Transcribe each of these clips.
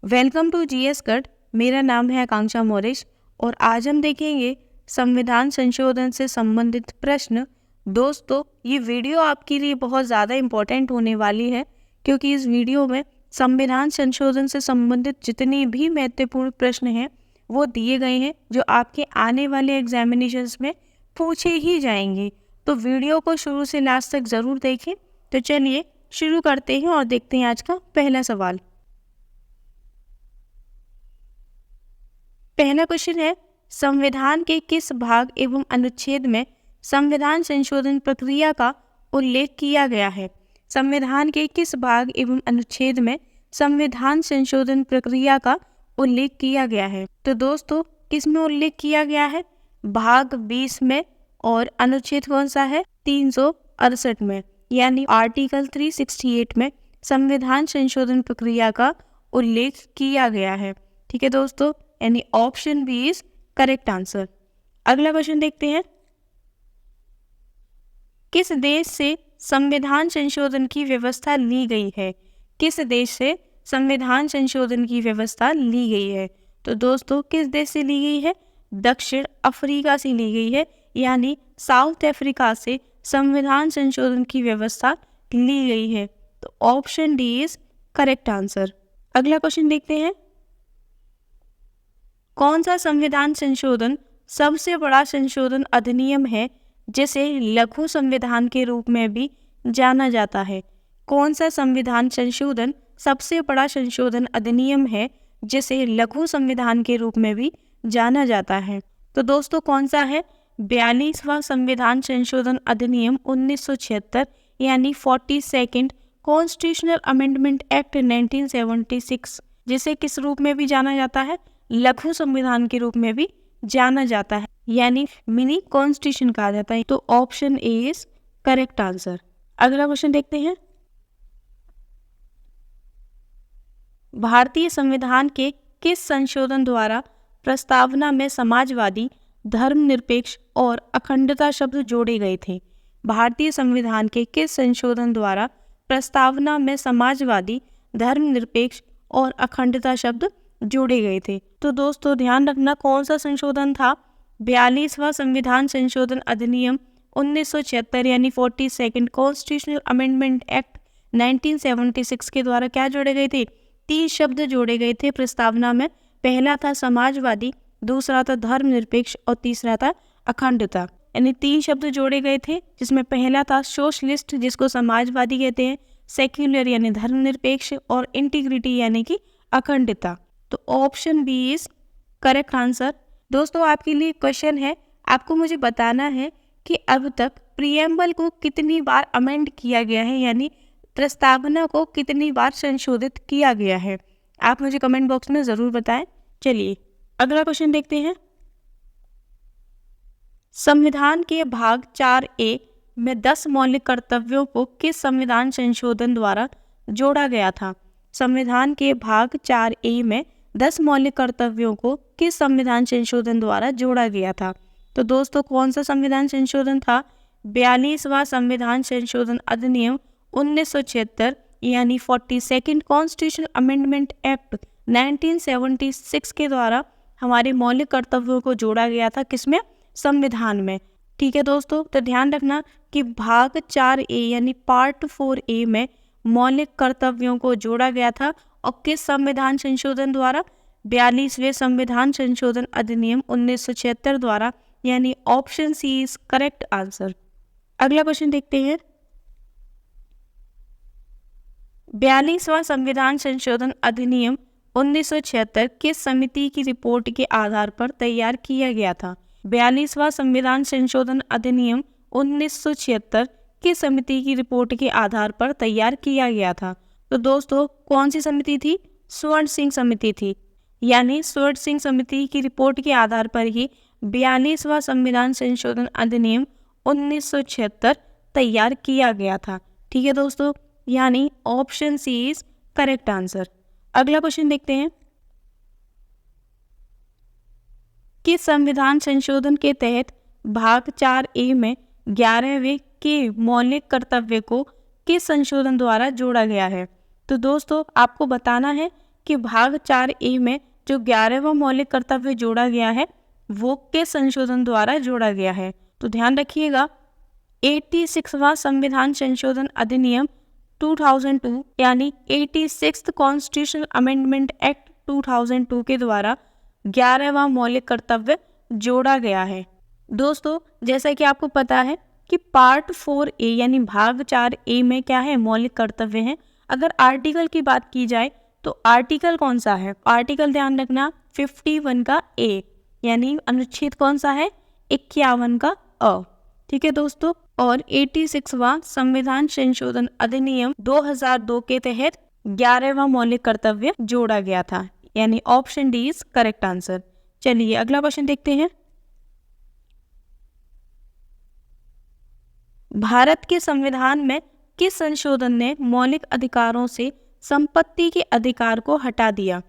Welcome to GS cut. मेरा नाम है आकांक्षा मौर्य और आज हम देखेंगे संविधान संशोधन से संबंधित प्रश्न। दोस्तों, ये वीडियो आपके लिए बहुत ज़्यादा इम्पोर्टेंट होने वाली है क्योंकि इस वीडियो में संविधान संशोधन से संबंधित जितने भी महत्वपूर्ण प्रश्न हैं वो दिए गए हैं जो आपके आने वाले एग्जामिनेशंस में पूछे ही जाएंगे। तो वीडियो को शुरू से लास्ट तक ज़रूर देखें। तो चलिए शुरू करते हैं और देखते हैं आज का पहला सवाल। पहला क्वेश्चन है, संविधान के किस भाग एवं अनुच्छेद में संविधान संशोधन प्रक्रिया का उल्लेख किया गया है? संविधान के किस भाग एवं अनुच्छेद में संविधान संशोधन प्रक्रिया का उल्लेख किया गया है? तो दोस्तों, किस में उल्लेख किया गया है? भाग 20 में। और अनुच्छेद कौन सा है? 368 में, यानी आर्टिकल 368 में संविधान संशोधन प्रक्रिया का उल्लेख किया गया है। ठीक है दोस्तों, यानी option B is correct answer. अगला क्वेश्चन देखते हैं, किस देश से संविधान संशोधन की व्यवस्था ली गई है? किस देश से संविधान संशोधन की व्यवस्था ली गई है? तो दोस्तों, किस देश से ली गई है? दक्षिण अफ्रीका से ली गई है, यानी साउथ अफ्रीका से संविधान संशोधन की व्यवस्था ली गई है। तो option D is correct answer. अगला क्वेश्चन देखते हैं, कौन सा संविधान संशोधन सबसे बड़ा संशोधन अधिनियम है जिसे लघु संविधान के रूप में भी जाना जाता है? कौन सा संविधान संशोधन सबसे बड़ा संशोधन अधिनियम है जिसे लघु संविधान के रूप में भी जाना जाता है? तो दोस्तों, कौन सा है? 42वां संविधान संशोधन अधिनियम 1976, यानी 42nd कॉन्स्टिट्यूशनल अमेंडमेंट एक्ट 1976, जिसे किस रूप में भी जाना जाता है? लघु संविधान के रूप में भी जाना जाता है, यानी मिनी कॉन्स्टिट्यूशन कहा जाता है। तो option A is correct answer. अगला क्वेश्चन देखते हैं, भारतीय संविधान के किस संशोधन द्वारा प्रस्तावना में समाजवादी, धर्मनिरपेक्ष और अखंडता शब्द जोड़े गए थे? भारतीय संविधान के किस संशोधन द्वारा प्रस्तावना में समाजवादी, धर्मनिरपेक्ष और अखंडता शब्द जोड़े गए थे? तो दोस्तों, ध्यान रखना कौन सा संशोधन था? 42वां संविधान संशोधन अधिनियम 1976, यानी 42nd कॉन्स्टिट्यूशनल अमेंडमेंट एक्ट 1976 के द्वारा क्या जोड़े गए थे? 3 शब्द जोड़े गए थे प्रस्तावना में। पहला था समाजवादी, दूसरा था धर्मनिरपेक्ष और तीसरा था अखंडता। यानी 3 शब्द जोड़े गए थे, जिसमें पहला था सोशलिस्ट, जिसको समाजवादी कहते हैं, सेक्युलर यानी धर्मनिरपेक्ष, और इंटीग्रिटी यानी कि अखंडता। तो option B is correct answer. दोस्तों, आपके लिए क्वेश्चन है, आपको मुझे बताना है कि अब तक प्रीएम्बल को कितनी बार अमेंड किया गया है, यानी प्रस्तावना को कितनी बार संशोधित किया गया है। आप मुझे कमेंट बॉक्स में ज़रूर बताएं। चलिए अगला क्वेश्चन देखते हैं, संविधान के भाग 4A में 10 मौलिक कर्तव्यों को किस संविधान संशोधन द्वारा जोड़ा गया था? संविधान के भाग 4A में 10 मौलिक कर्तव्यों को किस संविधान संशोधन द्वारा जोड़ा गया था? तो दोस्तों, कौन सा संविधान संशोधन था? 42वां संविधान संशोधन अधिनियम 1976, यानी 42nd कॉन्स्टिट्यूशनल अमेंडमेंट एक्ट 1976 के द्वारा हमारे मौलिक कर्तव्यों को जोड़ा गया था। किसमें? संविधान में। ठीक है दोस्तों, तो ध्यान रखना कि भाग 4A यानी पार्ट 4A में मौलिक कर्तव्यों को जोड़ा गया था, और किस संविधान संशोधन द्वारा? 42वें संविधान संशोधन अधिनियम 1976 द्वारा, यानी option C is correct answer. अगला क्वेश्चन देखते हैं, 42वां संविधान संशोधन अधिनियम 1976 किस समिति की रिपोर्ट के आधार पर तैयार किया गया था? 42वां संविधान संशोधन अधिनियम 1976 किस समिति की रिपोर्ट के आधार पर तैयार किया गया था? तो दोस्तों, कौन सी समिति थी? स्वर्ण सिंह समिति थी, यानी स्वर्ण सिंह समिति की रिपोर्ट के आधार पर ही 42वां संविधान संशोधन अधिनियम 1976 तैयार किया गया था। ठीक है दोस्तों, यानी option C is correct answer. अगला क्वेश्चन देखते हैं, किस संविधान संशोधन के तहत भाग 4A में 11वें के मौलिक कर्तव्य को किस संशोधन द्वारा जोड़ा गया है? तो दोस्तों, आपको बताना है कि भाग 4A में जो 11वां मौलिक कर्तव्य जोड़ा गया है वो किस संशोधन द्वारा जोड़ा गया है? तो ध्यान रखिएगा, 86वां संविधान संशोधन अधिनियम 2002 यानी 86th कॉन्स्टिट्यूशनल अमेंडमेंट एक्ट 2002 के द्वारा 11वां मौलिक कर्तव्य जोड़ा गया है। दोस्तों, जैसा कि आपको पता है कि पार्ट 4A यानी भाग 4A में क्या है? मौलिक कर्तव्य है। अगर आर्टिकल की बात की जाए तो आर्टिकल कौन सा है? आर्टिकल ध्यान रखना 51 का A यानी अनुच्छेद कौन सा है? 51 का अ। ठीक है दोस्तों, और 86वां संविधान संशोधन अधिनियम 2002 के तहत 11वां मौलिक कर्तव्य जोड़ा गया था, यानी option D is correct answer. चलिए अगला क्वेश्चन देखते हैं। भारत के संविधान में किस संशोधन ने मौलिक अधिकारों से संपत्ति के अधिकार को हटा दिया?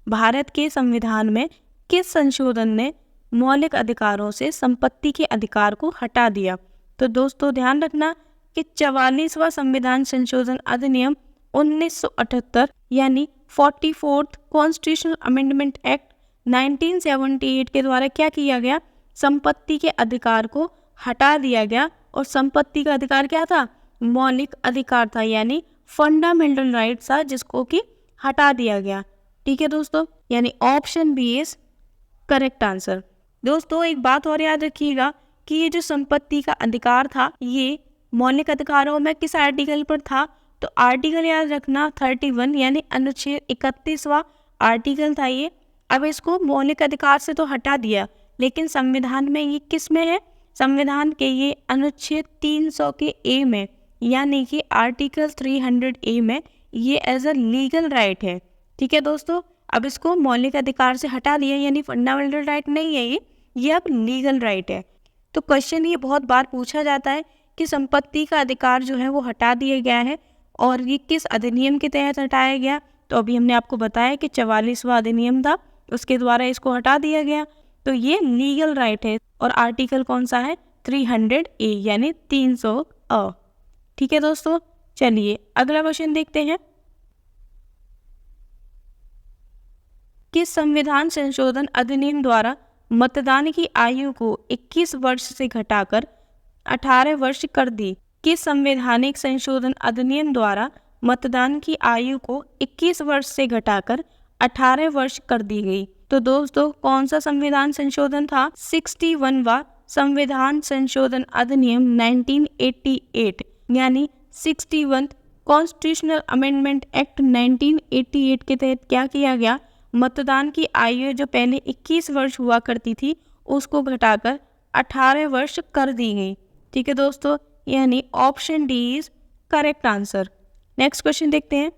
भारत के संविधान में किस संशोधन ने मौलिक अधिकारों से संपत्ति के अधिकार को हटा दिया? तो दोस्तों ध्यान रखना कि 44वां संविधान संशोधन अधिनियम 1978 यानी 44th कॉन्स्टिट्यूशनल अमेंडमेंट एक्ट 1978 के द्वारा क्या किया गया? संपत्ति के अधिकार को हटा दिया गया। और संपत्ति का अधिकार क्या था? मौलिक अधिकार था, यानी फंडामेंटल राइट था, जिसको कि हटा दिया गया। ठीक है दोस्तों, यानी option B is correct answer. दोस्तों, एक बात और याद रखिएगा कि ये जो संपत्ति का अधिकार था ये मौलिक अधिकारों में किस आर्टिकल पर था? तो आर्टिकल याद रखना 31 यानी अनुच्छेद 31वां आर्टिकल था ये। अब इसको मौलिक अधिकार से तो हटा दिया, लेकिन संविधान में ये किस में है? संविधान के ये अनुच्छेद 300 के ए में, यानी कि आर्टिकल 300A में ये एज अ लीगल राइट है। ठीक है दोस्तों, अब इसको मौलिक अधिकार से हटा दिया, यानी फंडामेंटल राइट नहीं है ये अब लीगल राइट है। तो क्वेश्चन ये बहुत बार पूछा जाता है कि संपत्ति का अधिकार जो है वो हटा दिया गया है और ये किस अधिनियम के तहत हटाया गया? तो अभी हमने आपको बताया कि 44वां अधिनियम था, उसके द्वारा इसको हटा दिया गया। तो ये लीगल राइट है और आर्टिकल कौन सा है? 300A यानी 300A। ठीक है दोस्तों, चलिए अगला क्वेश्चन देखते हैं। किस संविधान संशोधन अधिनियम द्वारा मतदान की आयु को 21 वर्ष से घटाकर 18 वर्ष कर दी? किस संवैधानिक संशोधन अधिनियम द्वारा मतदान की आयु को 21 वर्ष से घटाकर 18 वर्ष कर दी गई? तो दोस्तों, कौन सा संविधान संशोधन था? 61वां संविधान संशोधन अधिनियम 1988 यानी 61th कॉन्स्टिट्यूशनल अमेंडमेंट एक्ट 1988 के तहत क्या किया गया? मतदान की आयु जो पहले 21 वर्ष हुआ करती थी उसको घटाकर 18 वर्ष कर दी गई। ठीक है दोस्तों, यानी option D is correct answer. Next question देखते हैं।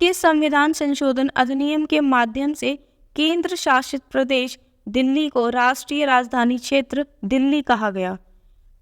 किस संविधान संशोधन अधिनियम के माध्यम से केंद्र शासित प्रदेश दिल्ली को राष्ट्रीय राजधानी क्षेत्र दिल्ली कहा गया?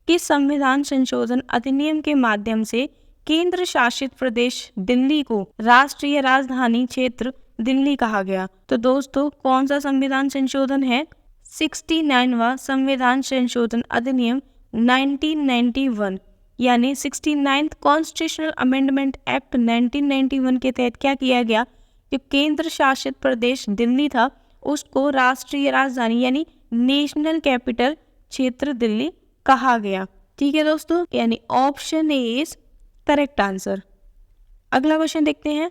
किस संविधान संशोधन अधिनियम के माध्यम से केंद्र शासित प्रदेश दिल्ली को राष्ट्रीय राजधानी क्षेत्र दिल्ली कहा गया? तो दोस्तों, कौन सा संविधान संशोधन है? 69वां संविधान संशोधन अधिनियम 1991 यानी 69th कॉन्स्टिट्यूशनल अमेंडमेंट एक्ट 1991 के तहत क्या किया गया? जो केंद्र शासित प्रदेश दिल्ली था उसको राष्ट्रीय राजधानी यानी नेशनल कैपिटल क्षेत्र दिल्ली कहा गया। ठीक है दोस्तों, यानी option A is correct answer. अगला क्वेश्चन देखते हैं।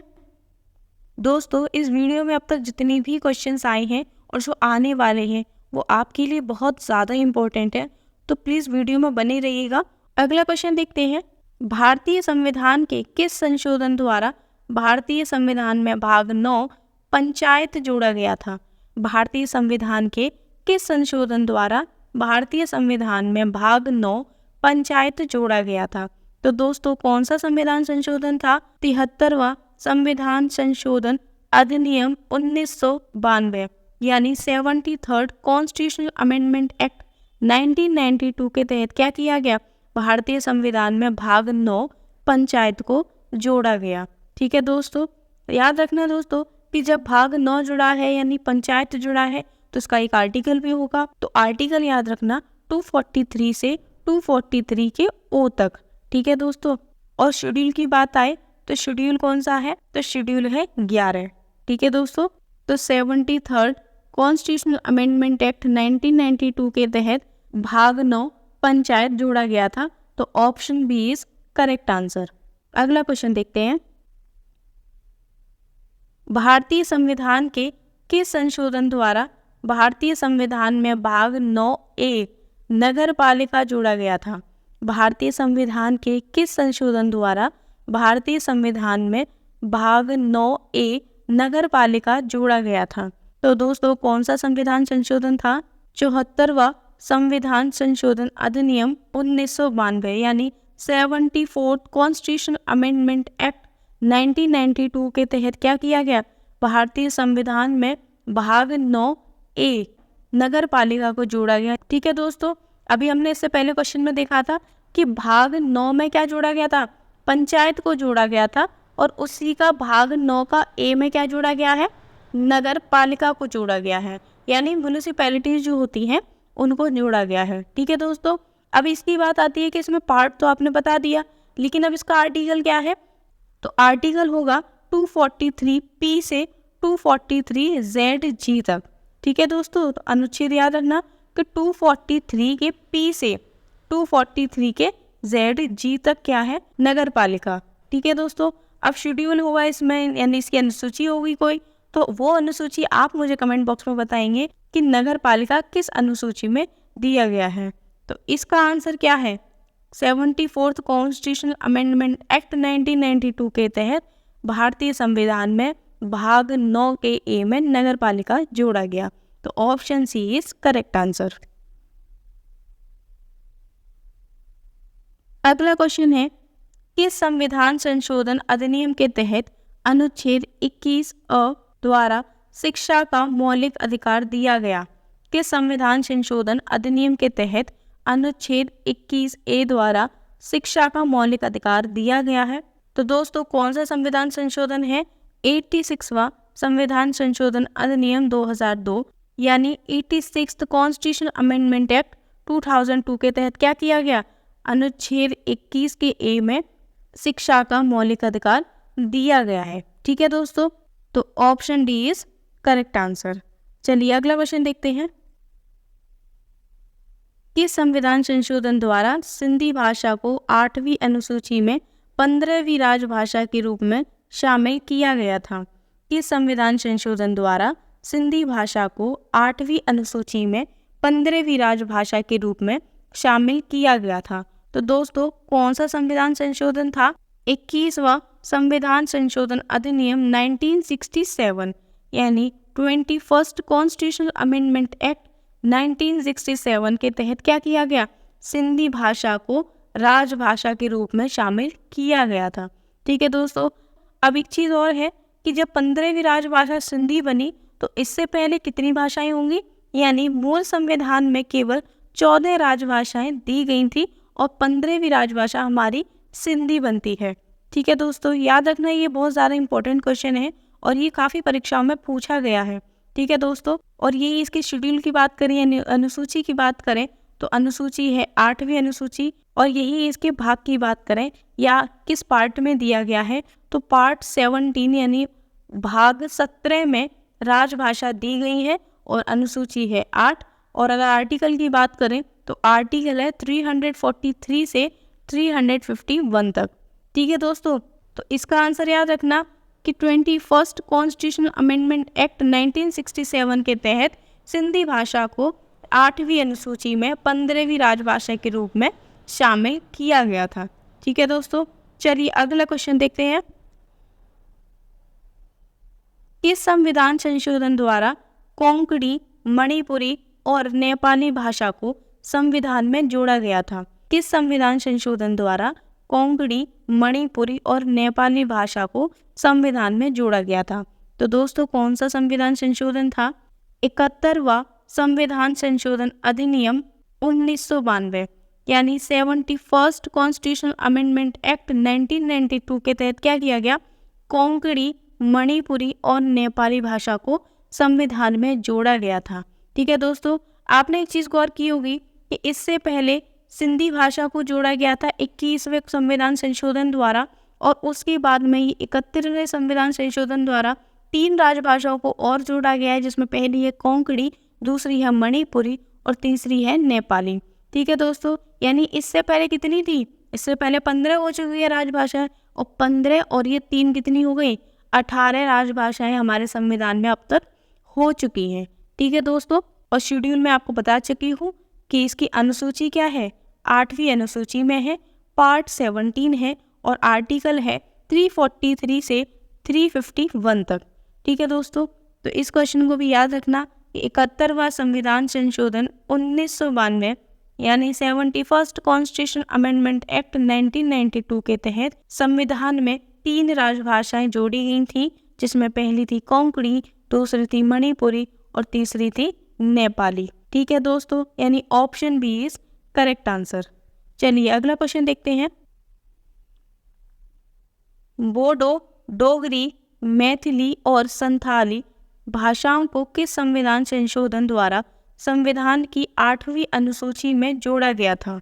दोस्तों, इस वीडियो में अब तक जितनी भी क्वेश्चंस आए हैं और जो आने वाले हैं वो आपके लिए बहुत ज़्यादा इम्पोर्टेंट है, तो प्लीज़ वीडियो में बने रहिएगा। अगला क्वेश्चन देखते हैं। भारतीय संविधान के किस संशोधन द्वारा भारतीय संविधान में भाग 9 पंचायत जोड़ा गया था? भारतीय संविधान के किस संशोधन द्वारा भारतीय संविधान में भाग 9 पंचायत जोड़ा गया था? तो दोस्तों, कौन सा संविधान संशोधन था? 73वां संविधान संशोधन अधिनियम 1992 यानी 73rd कॉन्स्टिट्यूशनल अमेंडमेंट एक्ट 1992 के तहत क्या किया गया? भारतीय संविधान में भाग 9 पंचायत को जोड़ा गया। ठीक है दोस्तों, याद रखना दोस्तों कि जब भाग 9 जुड़ा है यानी पंचायत जुड़ा है तो इसका एक आर्टिकल भी होगा। तो आर्टिकल याद रखना 243 से 243 के ओ तक। ठीक है दोस्तों, और शेड्यूल की बात आए तो शेड्यूल कौन सा है? तो शेड्यूल है 11। ठीक है दोस्तों, तो 73rd कॉन्स्टिट्यूशनल अमेंडमेंट एक्ट 1992 के तहत भाग 9 पंचायत जोड़ा गया था। तो option B is correct answer. अगला क्वेश्चन देखते हैं, भारतीय संविधान के किस संशोधन द्वारा भारतीय संविधान में भाग 9A नगर पालिका जोड़ा गया था? भारतीय संविधान के किस संशोधन द्वारा भारतीय संविधान में भाग 9A नगर पालिका जोड़ा गया था? तो दोस्तों कौन सा संविधान संशोधन था? 74वां संविधान संशोधन अधिनियम 1992 यानी 74th कॉन्स्टिट्यूशनल अमेंडमेंट एक्ट 1992 के तहत क्या किया गया? भारतीय संविधान में भाग 9A नगर पालिका को जोड़ा गया। ठीक है दोस्तों, अभी हमने इससे पहले क्वेश्चन में देखा था कि भाग 9 में क्या जोड़ा गया था? पंचायत को जोड़ा गया था, और उसी का भाग 9 का ए में क्या जोड़ा गया है? नगर पालिका को जोड़ा गया है, यानी म्युनिसिपैलिटीज जो होती हैं उनको जोड़ा गया है। ठीक है दोस्तों, अब इसकी बात आती है कि इसमें पार्ट तो आपने बता दिया, लेकिन अब इसका आर्टिकल क्या है? तो आर्टिकल होगा 243P से 243ZG तक। ठीक है दोस्तों, तो अनुच्छेद याद रखना कि 243 के P से 243 के ZG तक क्या है? नगर पालिका। ठीक है दोस्तों, अब शेड्यूल होगा इसमें, यानी इसकी अनुसूची होगी कोई, तो वो अनुसूची आप मुझे कमेंट बॉक्स में बताएंगे कि नगर पालिका किस अनुसूची में दिया गया है। तो इसका आंसर क्या है? 74th कॉन्स्टिट्यूशनल अमेंडमेंट एक्ट 1992 के तहत भारतीय संविधान में भाग 9 के ए में नगर पालिका जोड़ा गया। तो option C is correct answer. अगला क्वेश्चन है, किस संविधान संशोधन अधिनियम के तहत अनुच्छेद 21A द्वारा शिक्षा का मौलिक अधिकार दिया गया? किस संविधान संशोधन अधिनियम के तहत अनुच्छेद 21A द्वारा शिक्षा का मौलिक अधिकार दिया गया है? तो दोस्तों कौन सा संविधान संशोधन है? 86वां संविधान संशोधन अधिनियम 2002 यानी 86th कॉन्स्टिट्यूशनल अमेंडमेंट एक्ट 2002 के तहत क्या किया गया? अनुच्छेद 21 के ए में शिक्षा का मौलिक अधिकार दिया गया है। ठीक है दोस्तों, तो option D is correct answer. चलिए अगला क्वेश्चन देखते हैं, किस संविधान संशोधन द्वारा सिंधी भाषा को 8वीं अनुसूची में 15वीं राजभाषा के रूप में शामिल किया गया था? किस संविधान संशोधन द्वारा सिंधी भाषा को 8वीं अनुसूची में 15वीं राजभाषा के रूप में शामिल किया गया था? तो दोस्तों कौन सा संविधान संशोधन था? 21वां संविधान संशोधन अधिनियम 1967 यानी 21st कॉन्स्टिट्यूशनल अमेंडमेंट एक्ट 1967 के तहत क्या किया गया? सिंधी भाषा को राजभाषा के रूप में शामिल किया गया था। ठीक है दोस्तों, अब एक चीज़ और है कि जब 15वीं राजभाषा सिंधी बनी तो इससे पहले कितनी भाषाएं होंगी? यानी मूल संविधान में केवल 14 राजभाषाएं दी गई थी और 15वीं राजभाषा हमारी सिंधी बनती है। ठीक है दोस्तों, याद रखना ये बहुत ज़्यादा इंपॉर्टेंट क्वेश्चन है और ये काफ़ी परीक्षाओं में पूछा गया है। ठीक है दोस्तों, और यही इसके शेड्यूल की बात करें यानी अनुसूची की बात करें तो अनुसूची है 8वीं अनुसूची, और यही इसके भाग की बात करें या किस पार्ट में दिया गया है तो पार्ट 17 यानी भाग 17 में राजभाषा दी गई है और अनुसूची है 8। और अगर आर्टिकल की बात करें तो आर्टिकल है 343 से 351 तक। ठीक है दोस्तों, तो इसका आंसर याद रखना कि 21st कॉन्स्टिट्यूशनल अमेंडमेंट एक्ट 1967 के तहत सिंधी भाषा को 8वीं अनुसूची में 15वीं राजभाषा के रूप में शामिल किया गया था। ठीक है दोस्तों, चलिए अगला क्वेश्चन देखते हैं, किस संविधान संशोधन द्वारा कोंकणी, मणिपुरी और नेपाली भाषा को संविधान में जोड़ा गया था? किस संविधान संशोधन द्वारा कोंकणी, मणिपुरी और नेपाली भाषा को संविधान में जोड़ा गया था? तो दोस्तों कौन सा संविधान संशोधन था? 71वां संविधान संशोधन अधिनियम 1992 यानी 71st कॉन्स्टिट्यूशनल अमेंडमेंट एक्ट 1992 के तहत क्या किया गया? कोंकणी, मणिपुरी और नेपाली भाषा को संविधान में जोड़ा गया था। ठीक है दोस्तों, आपने एक चीज़ गौर की होगी कि इससे पहले सिंधी भाषा को जोड़ा गया था 21वें संविधान संशोधन द्वारा, और उसके बाद में ही 71वें संविधान संशोधन द्वारा 3 राजभाषाओं को और जोड़ा गया है, जिसमें पहली है कोंकणी, दूसरी है मणिपुरी और तीसरी है नेपाली। ठीक है दोस्तों, यानी इससे पहले कितनी थी? इससे पहले 15 हो चुकी है राजभाषाएं, और 15 और ये 3 कितनी हो गई? 18 राजभाषाएं हमारे संविधान में अब तक हो चुकी हैं। ठीक है दोस्तों, और शेड्यूल में आपको बता चुकी हूँ कि इसकी अनुसूची क्या है, 8वीं अनुसूची में है, पार्ट 17 है और आर्टिकल है 343 से 351 तक। ठीक है दोस्तों, तो इस क्वेश्चन को भी याद रखना कि 71वां संविधान संशोधन 1992 यानी 71st कॉन्स्टिट्यूशन अमेंडमेंट एक्ट 1992 के तहत संविधान में 3 राजभाषाएं जोड़ी गई थी, जिसमें पहली थी कोंकणी, दूसरी थी मणिपुरी और तीसरी थी नेपाली। ठीक है दोस्तों, यानी option B is correct answer. चलिए अगला क्वेश्चन देखते हैं। बोडो, डोगरी, मैथिली और संथाली भाषाओं को किस संविधान संशोधन द्वारा संविधान की 8वीं अनुसूची में जोड़ा गया था?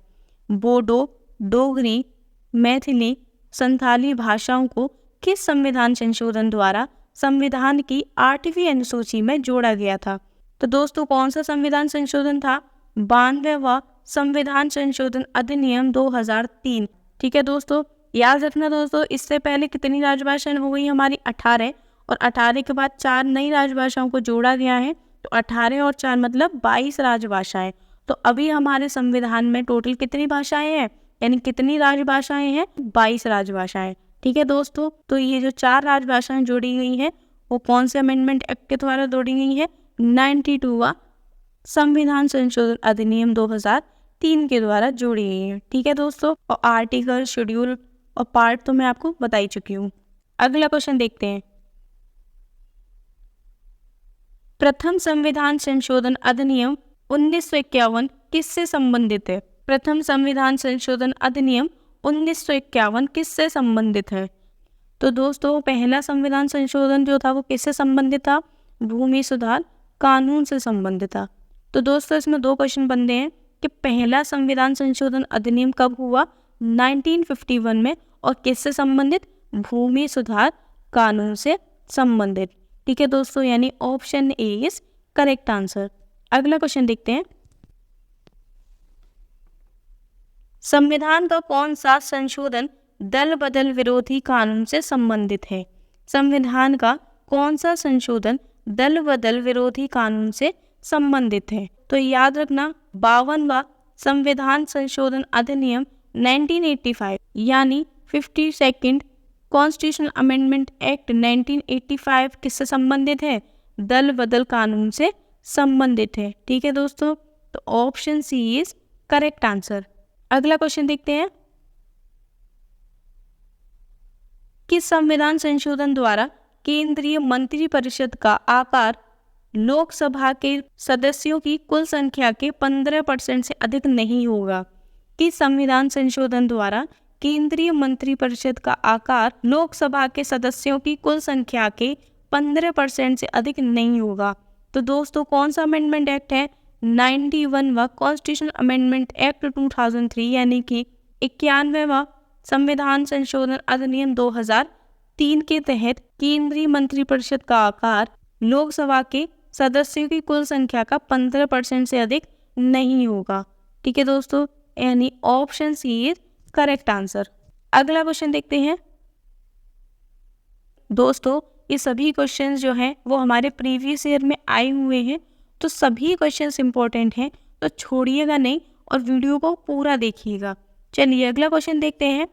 बोडो, डोगरी, मैथिली, संथाली भाषाओं को किस संविधान संशोधन द्वारा संविधान की 8वीं अनुसूची में जोड़ा गया था? तो दोस्तों कौन सा संविधान संशोधन था? 92वां संविधान संशोधन अधिनियम 2003। ठीक है दोस्तों, याद रखना दोस्तों, इससे पहले कितनी राजभाषाएं हो गई हमारी? 18, और 18 के बाद 4 नई राजभाषाओं को जोड़ा गया है, तो 18 और 4 मतलब 22 राजभाषाएं। तो अभी हमारे संविधान में टोटल कितनी भाषाएं हैं, यानी कितनी राजभाषाएं हैं? 22 राजभाषाएं। ठीक है दोस्तों, तो ये जो 4 राजभाषाएं जोड़ी गई हैं वो कौन से अमेंडमेंट एक्ट के द्वारा जोड़ी गई है? 92वां संविधान संशोधन अधिनियम 2003 के द्वारा जोड़ी गई है। ठीक है दोस्तों, और आर्टिकल, शेड्यूल और पार्ट तो मैं आपको बता ही चुकी हूँ। अगला क्वेश्चन देखते हैं। प्रथम संविधान संशोधन अधिनियम 1951 किससे संबंधित है? प्रथम संविधान संशोधन अधिनियम 1951 किससे संबंधित है? तो दोस्तों पहला संविधान संशोधन जो था वो किससे संबंधित था? भूमि सुधार कानून से संबंधित था। तो दोस्तों इसमें 2 क्वेश्चन बनते हैं कि पहला संविधान संशोधन अधिनियम कब हुआ? 1951 में, और किससे संबंधित? भूमि सुधार कानून से संबंधित। ठीक है दोस्तों, यानी option A is correct answer. अगला क्वेश्चन देखते हैं। संविधान का कौन सा संशोधन दल बदल विरोधी कानून से संबंधित है? संविधान का कौन सा संशोधन दल बदल विरोधी कानून से संबंधित है? तो याद रखना 52वां संविधान संशोधन अधिनियम 1985 यानी 52nd कॉन्स्टिट्यूशनल अमेंडमेंट एक्ट 1985 किससे संबंधित है? दल बदल कानून से संबंधित है। ठीक है दोस्तों, तो option C is correct answer. अगला क्वेश्चन देखते हैं। किस संविधान संशोधन द्वारा केंद्रीय मंत्रिपरिषद का आकार लोकसभा के सदस्यों की कुल संख्या के 15% से अधिक नहीं होगा? किस संविधान संशोधन द्वारा केंद्रीय मंत्रिपरिषद का आकार लोकसभा के सदस्यों की कुल संख्या के 15% से अधिक नहीं होगा? तो दोस्तों कौन सा अमेंडमेंट एक्ट है? 91वां कॉन्स्टिट्यूशनल अमेंडमेंट एक्ट 2003 यानी कि 91वां संविधान संशोधन अधिनियम 2003 के तहत केंद्रीय मंत्रिपरिषद का आकार लोकसभा के सदस्यों की कुल संख्या का 15% से अधिक नहीं होगा। ठीक है दोस्तों, यानी option C is correct answer. अगला क्वेश्चन देखते हैं। दोस्तों ये सभी क्वेश्चंस जो हैं वो हमारे प्रीवियस ईयर में आए हुए हैं, तो सभी क्वेश्चंस इंपॉर्टेंट हैं, तो छोड़िएगा नहीं और वीडियो को पूरा देखिएगा। चलिए अगला क्वेश्चन देखते हैं।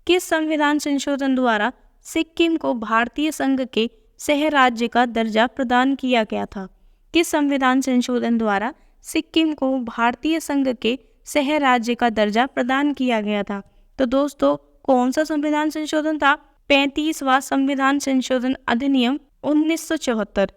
किस संविधान संशोधन द्वारा सिक्किम को भारतीय संघ के सह राज्य का दर्जा प्रदान किया गया था? किस संविधान संशोधन द्वारा सिक्किम को भारतीय संघ के सह राज्य का दर्जा प्रदान किया गया था? तो दोस्तों कौन सा संविधान संशोधन था? 35वां संविधान संशोधन अधिनियम 1974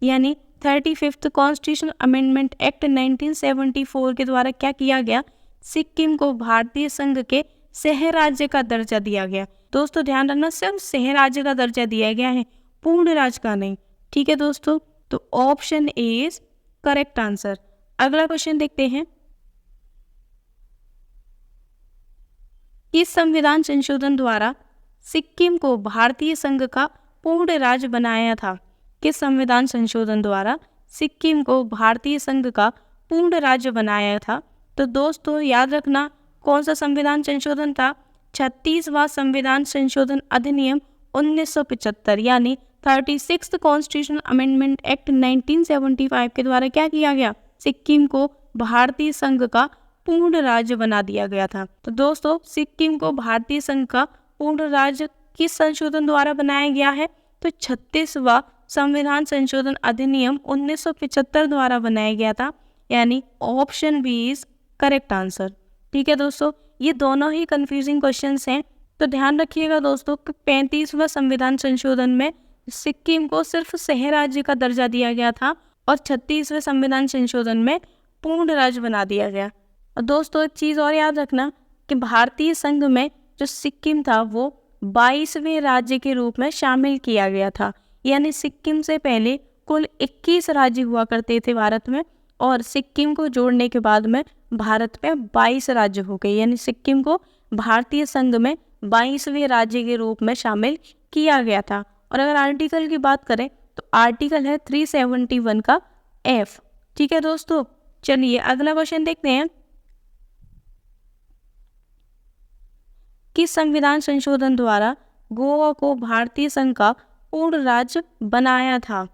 यानी 35th कॉन्स्टिट्यूशनल अमेंडमेंट एक्ट 1974 के द्वारा क्या किया गया? सिक्किम को भारतीय संघ के सह राज्य का दर्जा दिया गया। दोस्तों ध्यान रखना, सिर्फ सह राज्य का दर्जा दिया गया है, पूर्ण राज्य का नहीं। ठीक है दोस्तों, तो option A is correct answer. अगला क्वेश्चन देखते हैं। किस संविधान संशोधन द्वारा सिक्किम को भारतीय संघ का पूर्ण राज्य बनाया था? किस संविधान संशोधन द्वारा सिक्किम को भारतीय संघ का पूर्ण राज्य बनाया था? तो दोस्तों याद रखना कौन सा संविधान संशोधन था? 36वां संविधान संशोधन अधिनियम 1975 यानी 36th कॉन्स्टिट्यूशनल अमेंडमेंट एक्ट 1975 के द्वारा क्या किया गया? सिक्किम को भारतीय संघ का पूर्ण राज्य बना दिया गया था। तो दोस्तों सिक्किम को भारतीय संघ का पूर्ण राज्य किस संशोधन द्वारा बनाया गया है? तो 36वां संविधान संशोधन अधिनियम 1975 द्वारा बनाया गया था, यानी option B is correct answer. ठीक है दोस्तों, ये दोनों ही कंफ्यूजिंग क्वेश्चंस हैं, तो ध्यान रखिएगा दोस्तों कि 35वां संविधान संशोधन में सिक्किम को सिर्फ सह राज्य का दर्जा दिया गया था और 36वें संविधान संशोधन में पूर्ण राज्य बना दिया गया। और दोस्तों एक चीज़ और याद रखना कि भारतीय संघ में जो सिक्किम था वो 22वें राज्य के रूप में शामिल किया गया था, यानी सिक्किम से पहले कुल 21 राज्य हुआ करते थे भारत में, और सिक्किम को जोड़ने के बाद में भारत में 22 राज्य हो गए, यानी सिक्किम को भारतीय संघ में 22वें राज्य के रूप में शामिल किया गया था। और अगर आर्टिकल की बात करें तो आर्टिकल है 371 का F। ठीक है दोस्तों, चलिए अगला क्वेश्चन देखते हैं। किस संविधान संशोधन द्वारा गोवा को भारतीय संघ का पूर्ण राज्य बनाया था?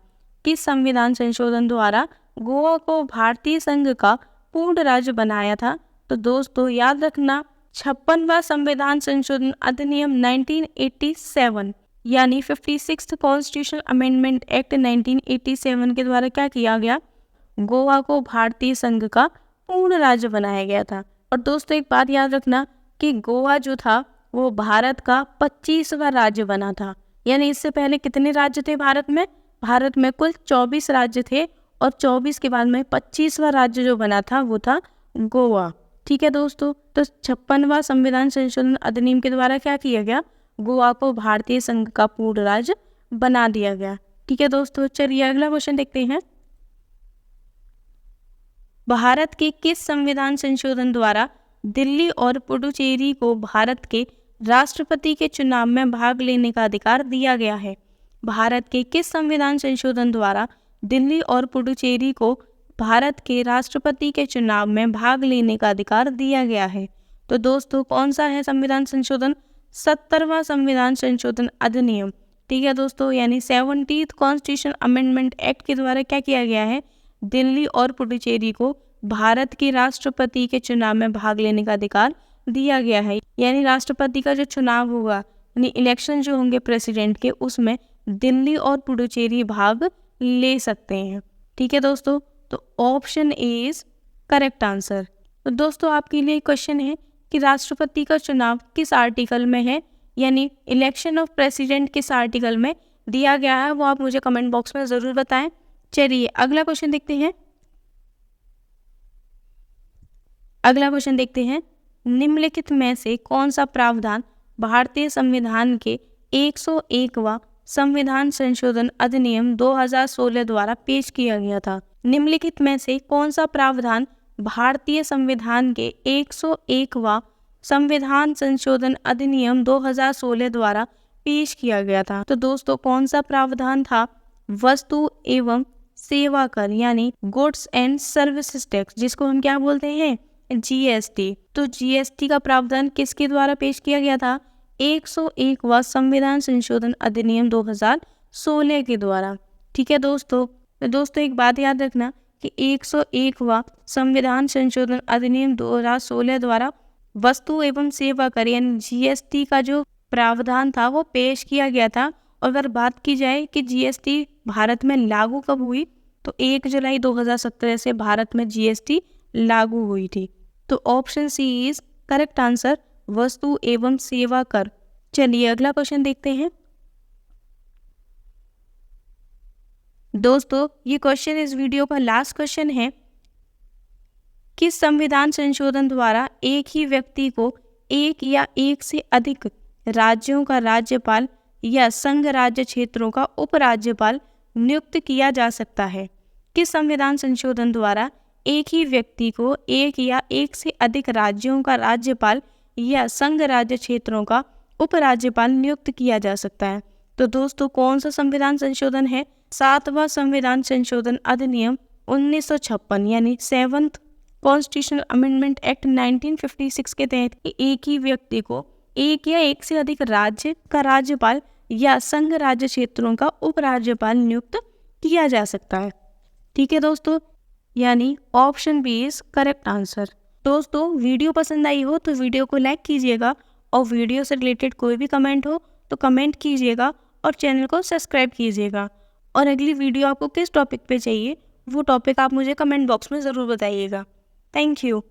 किस संविधान संशोधन द्वारा गोवा को भारतीय संघ का पूर्ण राज्य बनाया था? तो दोस्तों याद रखना 56वां संविधान संशोधन अधिनियम 1987 यानी 56th कॉन्स्टिट्यूशनल अमेंडमेंट एक्ट 1987 के द्वारा क्या किया गया? गोवा को भारतीय संघ का पूर्ण राज्य बनाया गया था। और दोस्तों एक बात याद रखना कि गोवा जो था वो भारत का 25वां राज्य बना था, यानी इससे पहले कितने राज्य थे भारत में? भारत में कुल 24 राज्य थे और 24 के बाद में 25वां राज्य जो बना था वो था गोवा। ठीक है दोस्तों, तो 56वां संविधान संशोधन अधिनियम के द्वारा क्या किया गया? गोवा को भारतीय संघ का पूर्ण राज्य बना दिया गया। ठीक है दोस्तों, चलिए अगला क्वेश्चन देखते हैं। भारत के किस संविधान संशोधन द्वारा दिल्ली और पुडुचेरी को भारत के राष्ट्रपति के चुनाव में भाग लेने का अधिकार दिया गया है? भारत के किस संविधान संशोधन द्वारा दिल्ली और पुडुचेरी को भारत के राष्ट्रपति के चुनाव में भाग लेने का अधिकार दिया गया है? तो दोस्तों कौन सा है संविधान संशोधन? 70वां संविधान संशोधन अधिनियम। ठीक है दोस्तों, यानी 70th कॉन्स्टिट्यूशन अमेंडमेंट एक्ट के द्वारा क्या किया गया है? दिल्ली और पुडुचेरी को भारत के राष्ट्रपति के चुनाव में भाग लेने का अधिकार दिया गया है, यानी राष्ट्रपति का जो चुनाव होगा यानी इलेक्शन जो होंगे प्रेसिडेंट के, उसमें दिल्ली और पुडुचेरी भाग ले सकते हैं। ठीक है दोस्तों, तो option A is correct answer. तो दोस्तों आपके लिए क्वेश्चन है कि राष्ट्रपति का चुनाव किस आर्टिकल में है, यानी इलेक्शन ऑफ प्रेसिडेंट किस आर्टिकल में दिया गया है, वो आप मुझे कमेंट बॉक्स में ज़रूर बताएं। चलिए अगला क्वेश्चन देखते हैं। अगला क्वेश्चन देखते हैं, निम्नलिखित में से कौन सा प्रावधान भारतीय संविधान के 101वां संविधान संशोधन अधिनियम 2016 द्वारा पेश किया गया था? निम्नलिखित में से कौन सा प्रावधान भारतीय संविधान के 101वां संविधान संशोधन अधिनियम 2016 द्वारा पेश किया गया था? तो दोस्तों कौन सा प्रावधान था? वस्तु एवं सेवा कर यानी गुड्स एंड सर्विसेज टैक्स, जिसको हम क्या बोलते हैं? जीएसटी। तो जीएसटी का प्रावधान किसके द्वारा पेश किया गया था? 101वां संविधान संशोधन अधिनियम 2016 के द्वारा। ठीक है दोस्तों, तो दोस्तों एक बात याद रखना कि 101वां संविधान संशोधन अधिनियम 2016 द्वारा वस्तु एवं सेवा कर यानी जीएसटी का जो प्रावधान था वो पेश किया गया था। और अगर बात की जाए कि जीएसटी भारत में लागू कब हुई, तो 1 जुलाई 2017 से भारत में जीएसटी लागू हुई थी। तो option C is correct answer, वस्तु एवं सेवा कर। चलिए अगला क्वेश्चन देखते हैं। दोस्तों ये क्वेश्चन इस वीडियो का लास्ट क्वेश्चन है। किस संविधान संशोधन द्वारा एक ही व्यक्ति को एक या एक से अधिक राज्यों का राज्यपाल या संघ राज्य क्षेत्रों का उपराज्यपाल नियुक्त किया जा सकता है? किस संविधान संशोधन द्वारा एक ही व्यक्ति को एक या एक से अधिक राज्यों का राज्यपाल या संघ राज्य क्षेत्रों का उपराज्यपाल नियुक्त किया जा सकता है। तो दोस्तों कौन सा संविधान संशोधन है? 7वां संविधान संशोधन अधिनियम 1956 यानी 7th कॉन्स्टिट्यूशनल अमेंडमेंट एक्ट 1956 के तहत एक ही व्यक्ति को एक या एक से अधिक राज्य का राज्यपाल या संघ राज्य क्षेत्रों का उपराज्यपाल नियुक्त किया जा सकता है। ठीक है दोस्तों, यानी option B is correct answer. दोस्तों वीडियो पसंद आई हो तो वीडियो को लाइक कीजिएगा और वीडियो से रिलेटेड कोई भी कमेंट हो तो कमेंट कीजिएगा और चैनल को सब्सक्राइब कीजिएगा। और अगली वीडियो आपको किस टॉपिक पे चाहिए वो टॉपिक आप मुझे कमेंट बॉक्स में ज़रूर बताइएगा। Thank you.